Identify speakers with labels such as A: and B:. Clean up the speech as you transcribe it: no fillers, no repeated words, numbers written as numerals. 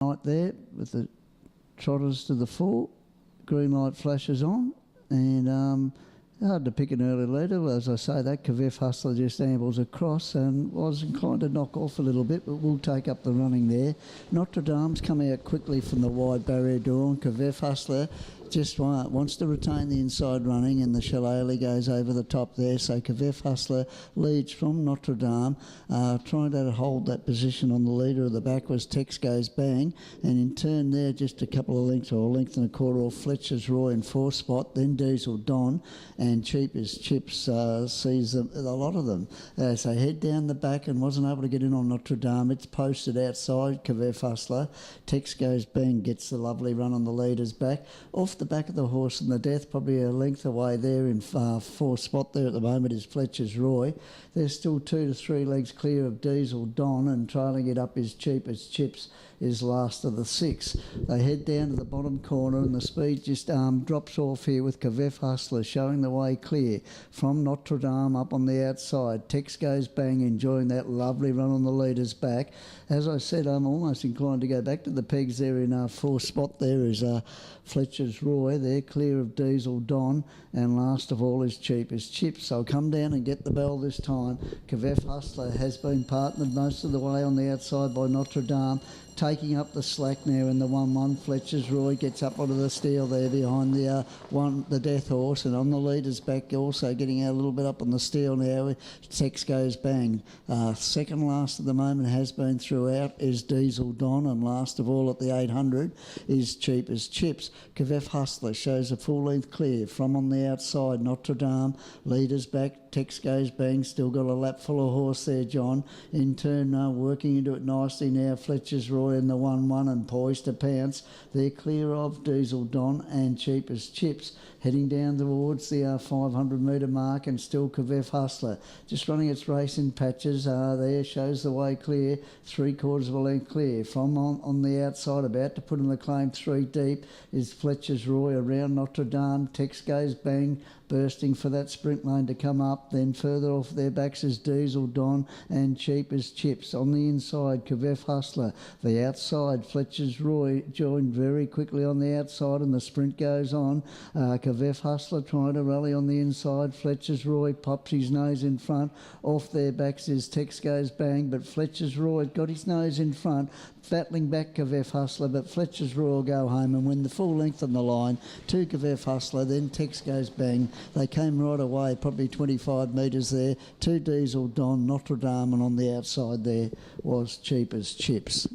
A: Night there with the trotters to the fore. Green light flashes on, and hard to pick an early leader. As I say, that Kavef Hustler just ambles across and was inclined to knock off a little bit, but will take up the running there. Notre Dame's come out quickly from the wide barrier door, and Kavef Hustler just wants to retain the inside running, and the Shillelagh goes over the top there. So Kavef Hustler leads from Notre Dame. Trying to hold that position on the leader of the back was Tex Goes Bang, and in turn there just a couple of lengths or a length and a quarter off Fletcher's Roy in fourth spot, then Diesel Don, and Cheap as Chips sees a lot of them. So head down the back and wasn't able to get in on Notre Dame. It's posted outside Kavef Hustler. Tex Goes Bang gets the lovely run on the leader's back. Off the back of the horse and the death, probably a length away there in fourth spot there at the moment is Fletcher's Roy. There's still 2 to 3 legs clear of Diesel Don, and trailing it up is Cheap as Chips is last of the 6. They head down to the bottom corner, and the speed just drops off here with Kavef Hustler showing the way clear from Notre Dame up on the outside. Tex Goes Bang enjoying that lovely run on the leader's back. As I said, I'm almost inclined to go back to the pegs there in fourth spot. There is Fletcher's Roy. They're clear of Diesel Don, and last of all is Cheap as Chips. So I'll come down and get the bell this time. Kavef Hustler has been partnered most of the way on the outside by Notre Dame. Taking up the slack now in the 1-1. Fletcher's Roy gets up onto the steel there behind the death horse, and on the leader's back also getting out a little bit up on the steel now. Tex Goes Bang. Second last at the moment has been throughout is Diesel Don, and last of all at the 800 is Cheap as Chips. Kavef Hustler shows a full length clear from on the outside. Notre Dame leader's back. Tex Goes Bang still got a lap full of horse there, John. In turn, working into it nicely now. Fletcher's Roy in the 1-1 and poised to pounce. They're clear of Diesel Don and Cheap as Chips. Heading down towards the 500 metre mark, and still Kavef Hustler just running its race in patches. There shows the way clear, 3/4 of a length clear. From on the outside, about to put in the claim 3 deep, is Fletcher's Roy around Notre Dame. Tex Goes Bang bursting for that sprint lane to come up. Then further off their backs is Diesel Don and Cheap as Chips. On the inside, Kavef Hustler. The outside, Fletcher's Roy joined very quickly on the outside, and the sprint goes on. Kavef Hustler trying to rally on the inside. Fletcher's Roy pops his nose in front. Off their backs is Tex Goes Bang, but Fletcher's Roy got his nose in front, battling back Kavef Hustler, but Fletcher's Roy will go home and win the full length on the line to Kavef Hustler. Then Tex Goes Bang. They came right away, probably 25 metres there, to Diesel Don, Notre Dame, and on the outside there was Cheap as Chips.